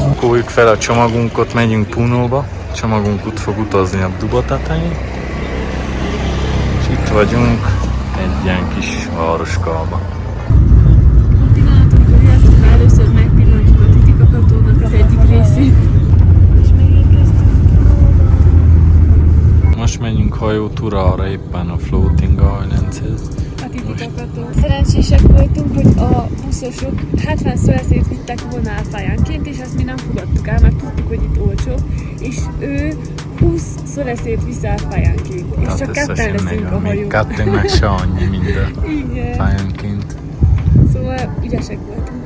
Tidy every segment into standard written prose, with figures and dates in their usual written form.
Pakoljuk fel a csomagunkat, megyünk Punóba. Csomagunk út fog utazni a Duba tetején. És itt vagyunk egy ilyen kis városkába. Először megpillantjuk a Titicacatónak az egyik részét. És megérkeztünk Punóba. Most megyünk hajótúrára éppen a Floating Islands-hez. A Titicacató. Szerencsések voltunk, hogy a buszosok 70 szoleszét vittek volna álfájánként, és azt mi nem fogadtuk el, mert tudtuk, hogy itt olcsó. És ő 20 szoleszét visz álfájánként. És csak ketten leszünk a hajó. Kettőnknek se annyi minden Igen. fájánként. Szóval ügyesek voltunk.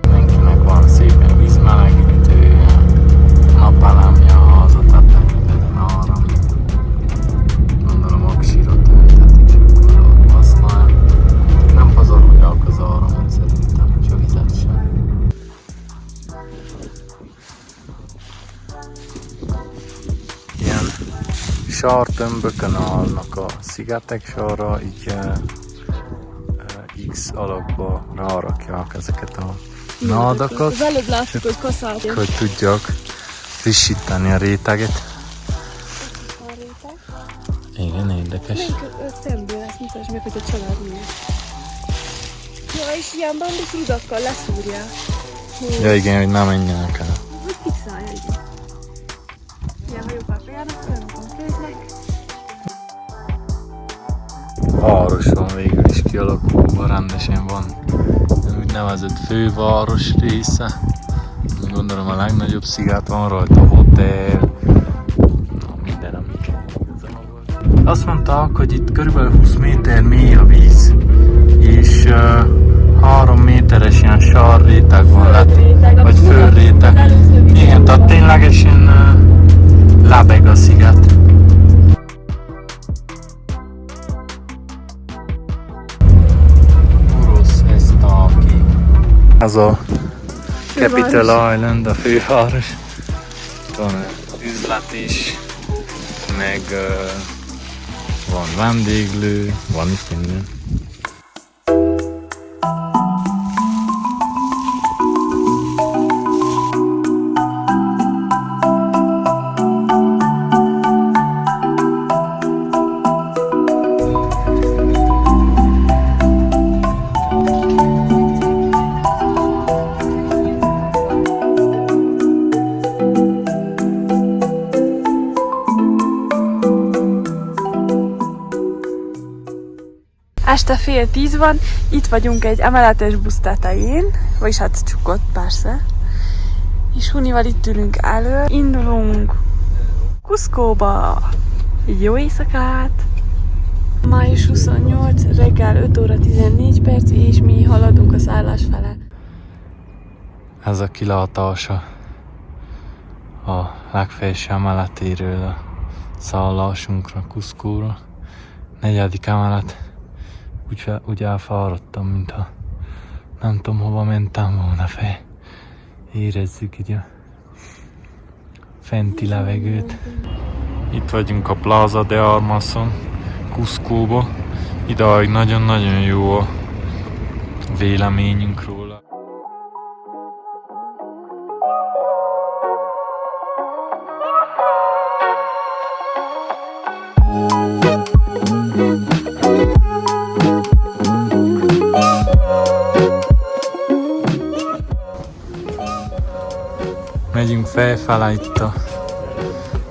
Mindenkinek van szépen vízmelegítője, napelemje a hazatettekben arra. Gondolom aksira töltetik, és akkor használ. Nem pazarolják az áramot szerintem, csak vizet sem. Ilyen sártömbökön állnak a szigetek sorra, így X alakba rárakják ezeket a nádakat, Az előbb láttuk, hogy kaszálják. hogy tudják frissíteni a réteget. A réteg. Igen, érdekes. Szemből ezt mutasd meg, hogy a család milyen. Ja, és ilyen bambusz rudakkal leszúrják. Ja igen, hogy nem menjenek el. Hogy fixálja, igen. Ilyen hajópápájának folyamatosan főznek. Város van végül is kialakulva, rendesen van úgynevezett főváros része. Gondolom a legnagyobb sziget van rajta, hotel, minden, amik volt. Azt mondták, hogy itt körülbelül 20 méter mély a víz, és 3 méteres ilyen sárréteg van lett, vagy földréteg. Igen, tehát ténylegesen lebeg a sziget. Ez a Capital Island, a főváros. Itt van üzlet is, meg van vendéglő, van itt minden. Este 9:30 van, itt vagyunk egy emeletes busz tetején, vagyis hát csukott persze. És Hunival itt ülünk elő. Indulunk Cuscóba. Jó éjszakát! Május 28, reggel 5 óra 14 perc, és mi haladunk a szállás fele. Ez a kilátása a legfelső emeletéről a szállásunkra, Cuscóra. 4. emelet. Úgy elfáradtam, mintha nem tudom hova mentem volna fel. Érezzük így a fenti levegőt. Itt vagyunk a Plaza de Armason, Cuscóba. Idáig nagyon-nagyon jó a véleményünk róla. Megyünk felfele itt a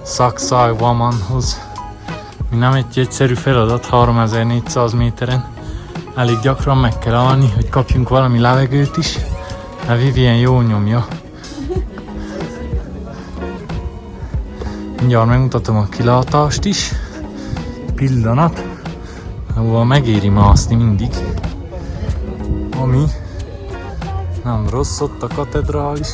Sacsay Womanhoz. Mi nem egy egyszerű feladat, 3400 méteren. Elég gyakran meg kell állni, hogy kapjunk valami levegőt is. A Vivien jó nyomja. Mindjárt megmutatom a kilátást is. Pillanat, ahol megéri mászni mindig. Ami nem rossz, ott a katedrális.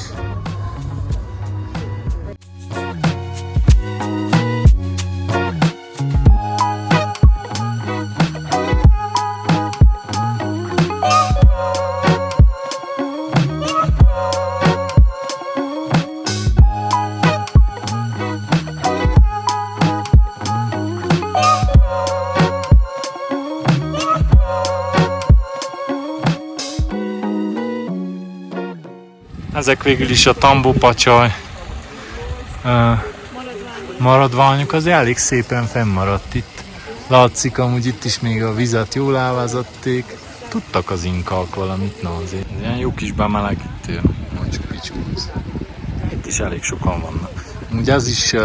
Ezek végül is a tambopacsaj maradványok, az elég szépen fennmaradt itt. Látszik, amúgy itt is még a vizet jól elvezették. Tudtak az inkák valamit, na azért. Ez ilyen jó kis bemelegítő, Machu Picchuhoz. Itt is elég sokan vannak. Ugye ez is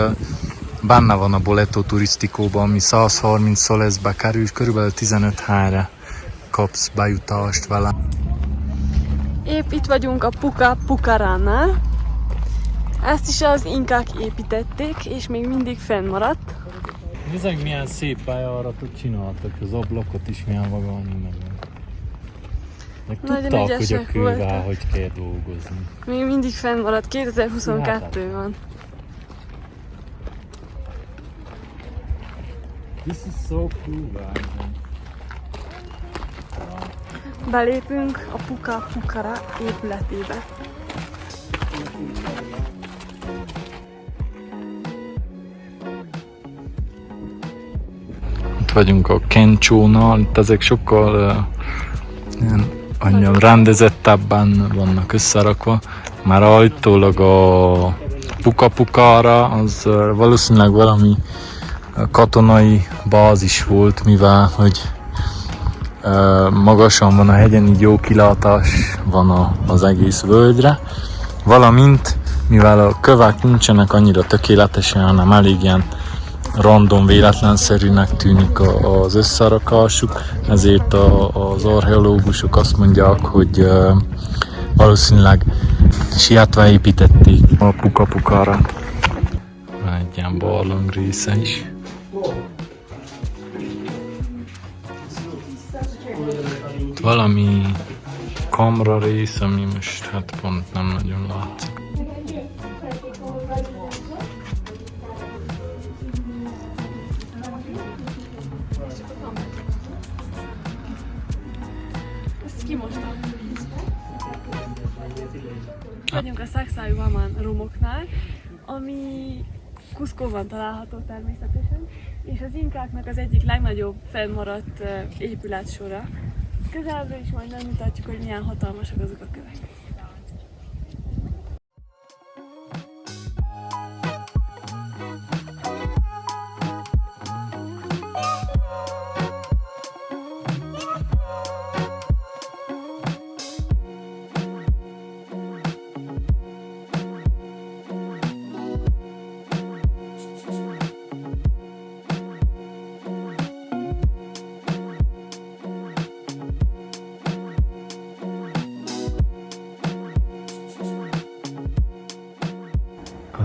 benne van a Boleto Turisztikóban, ami 130 szoleszbe kerül, körülbelül 15 helyre kapsz bejutást vele. Épp itt vagyunk a Puka Pucaránál. Ezt is az inkák építették, és még mindig fennmaradt. Nézzük, milyen szép pályáratot csináltak, az ablakot is milyen vagányi meg. Meg tudták, hogy a kővel hogy kell dolgozni. Még mindig fennmaradt, 2022 van. This is so cool, guys. Belépünk a Puka Pucara épületébe. Itt vagyunk a Kencsónál, itt ezek sokkal ilyen rendezettebben vannak összerakva. Már állítólag a Puka Pucara az valószínűleg valami katonai bázis volt, mivel hogy magasan van a hegyen, így jó kilátás van az egész völgyre. Valamint, mivel a kövek nincsenek annyira tökéletesen, hanem elég ilyen random, véletlenszerűnek tűnik az összerakásuk, ezért az archeológusok azt mondják, hogy valószínűleg sietve építették a Puka Pucarát. Van egy ilyen barlang része is. Itt valami kamra rész, ami most hát pont nem nagyon látszik. Vagyunk a Sacsayhuaman Waman romoknál, ami Cuscoban található természetesen, és az inkáknak az egyik legnagyobb fennmaradt épületsora. Közelről is majd megmutatjuk, hogy milyen hatalmasak azok a kövek.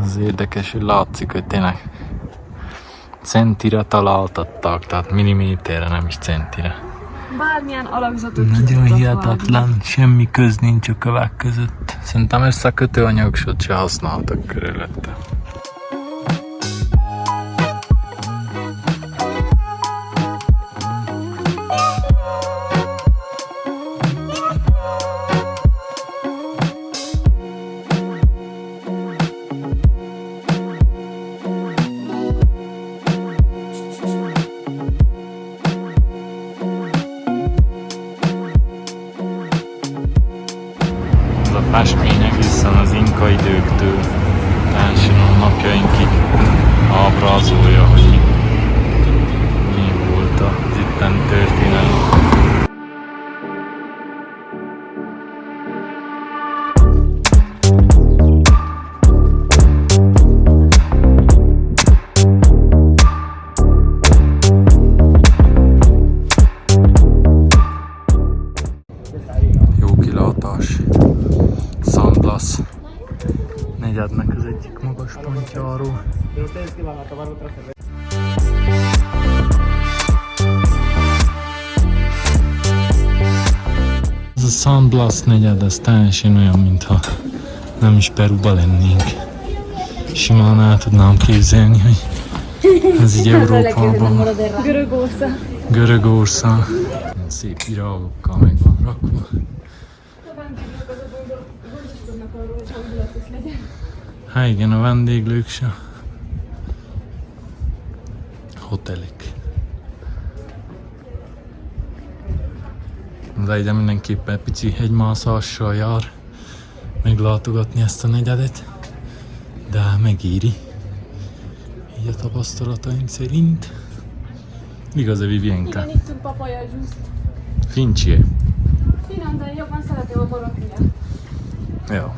Az érdekes, hogy látszik, hogy tényleg centire találtattak, tehát milliméterre, nem is centire. Bármilyen alakzatot nagyon hihetetlen, semmi köz nincs a kövek között. Szerintem összekötő anyagsot se használtak körülötte. Festmény egészen az inka időktől teljesen a napjainkig ábrázolja, hogy mi volt az itten történelem. Jó kilátás. San Blas negyednek az egyik magas pontjáról. Ez a San Blas negyed, ez teljesen olyan, mintha nem is Peruba lennénk. Simán el tudnám képzelni, hogy ez így Európában van. Görögország. Szép virágokkal meg van rakva. Hát igen, a vendéglők se. Hotelik. De ide mindenképpen pici hegymászással jár. meglátogatni ezt a negyedet, de megéri. Így a tapasztalataim szerint. Igaz-e, Vivienka? Igen, ittunk papaja juice-t. Fincsi. Finom, de jobban szeretem a boroknia. Jó.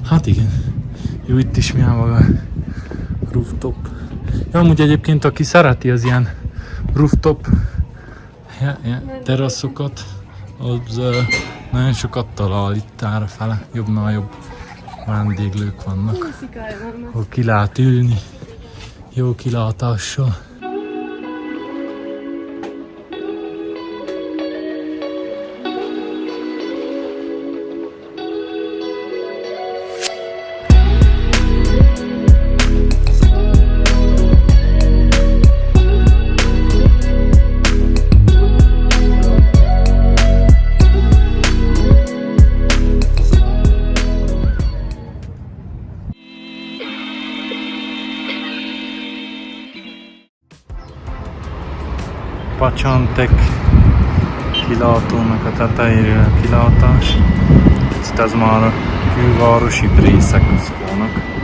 Hát igen. Jó, itt is milyen maga rooftop. Ja, amúgy egyébként aki szereti az ilyen rooftop teraszokat, az nagyon sokat talál itt errefele. Jobbnál jobb vendéglők vannak. Ahol ki lehet ülni. Jó kilátással. Pacsantek kilátónak a tetejéről a kilátás. Itt ez már a külvárosi része Cuscónak.